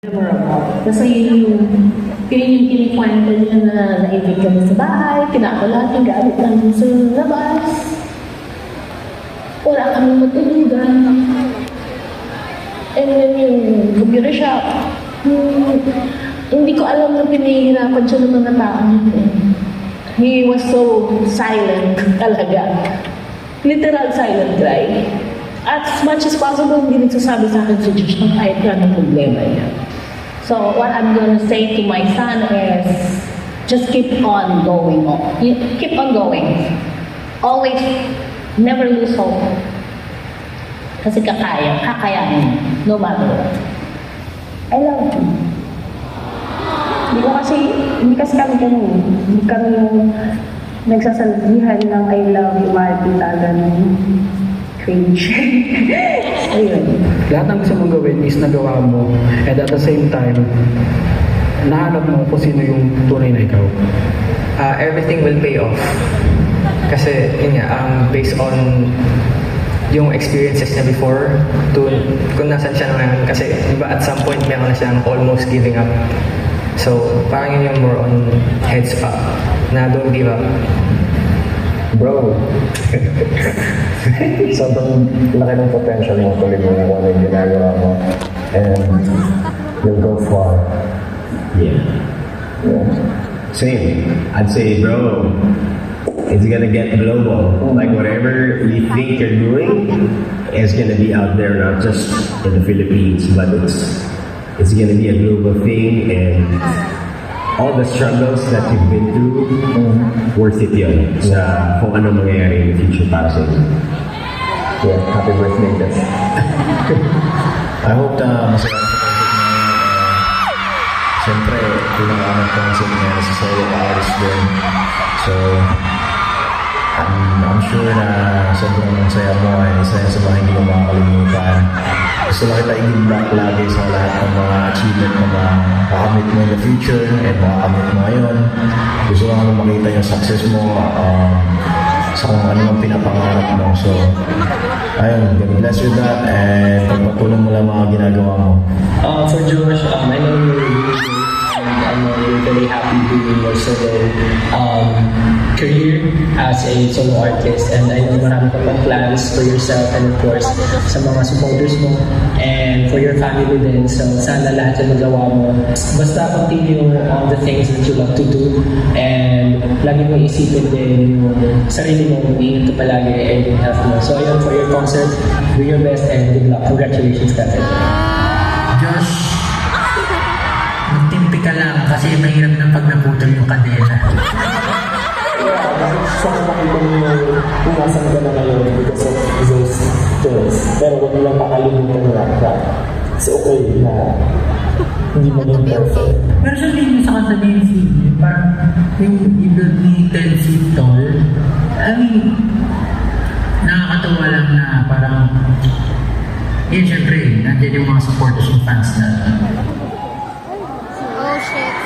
memorable. Kasi yun yung kinikwento niya na naibig kami sa bahay, kinakalat yung gamit namin sa labas. Wala kami matulugan. And then yung computer shop, hindi ko alam na pinahihirapan siya ng mga tao. He was so silent talaga. Literal silent cry. As much as possible, hindi nagsasabi sa akin si Josh ng kahit anong problema niya. So what I'm gonna say to my son is, just keep on going on. Keep on going. Always, never lose hope. Kasi kakayanin, no matter what. I love you. Hindi kasi kami ganun. Hindi kami yung nagsasalbihan ng I love you, Martin, ganun. Cringe. Ayun. Lahat ng gusto mong gawin is nagawa mo, and at the same time, nahanap mo kung sino yung tunay na ikaw. Everything will pay off. Kasi, yun nga, based on yung experiences niya before, to kung nasan siya ngayon. Kasi, diba, at some point, meron na siyang almost giving up. So, parang yun yung more on heads up, na don't give up. Bro, sobrang laki ng potential mo tuloy mo kung ano yung ginagawa mo. And you'll go far. Yeah. Same. I'd say, bro, it's gonna get global. Like whatever you think you're doing is gonna be out there, not just in the Philippines, but it's gonna be a global thing, and all the struggles that you've been through, worth it yun sa kung ano mangyayari in the future para sa inyo. Yeah, happy birthday, Des. I hope na masaya sa concert na yun. Siyempre, pinangaman concert niya sa solo artist din. So, I'm sure na sobrang saya mo ay isa yan sa mga hindi ko makakalimutan. Gusto lang kita i-give back lagi sa lahat ng mga achievement na makakamit mo in the future and makakamit mo ngayon. Gusto lang makita yung success mo sa kung ano ang pinapangarap mo. So, ayun, God bless you that, and pagpatuloy mo lang mga ginagawa mo. For Josh, I know you're really great, and I know you're very happy doing your solo career as a solo artist, and I know marami ka pang plans for yourself and of course sa mga supporters mo and for your family din. So sana lahat yung magawa mo. Basta continue all the things that you love to do, and lagi mo isipin din yung sarili mo, mag-iingat ka palagi and yung health mo. So ayun, for your concert, do your best and good luck. Congratulations, Kevin. Josh, magtimpi ka lang kasi mahirap na pag naputol yung kadena. Sana makita niyo kung nasan ka na ngayon because of those things. Pero huwag nilang makalimutan na it's okay na hindi mo yung perfect. Pero sabihin mo sa kanta ni Insigne, parang yung i-build ni 10 feet tall, I mean, nakakatawa lang na parang, yun syempre, nandiyan yung mga supporters yung fans na. Oh shit.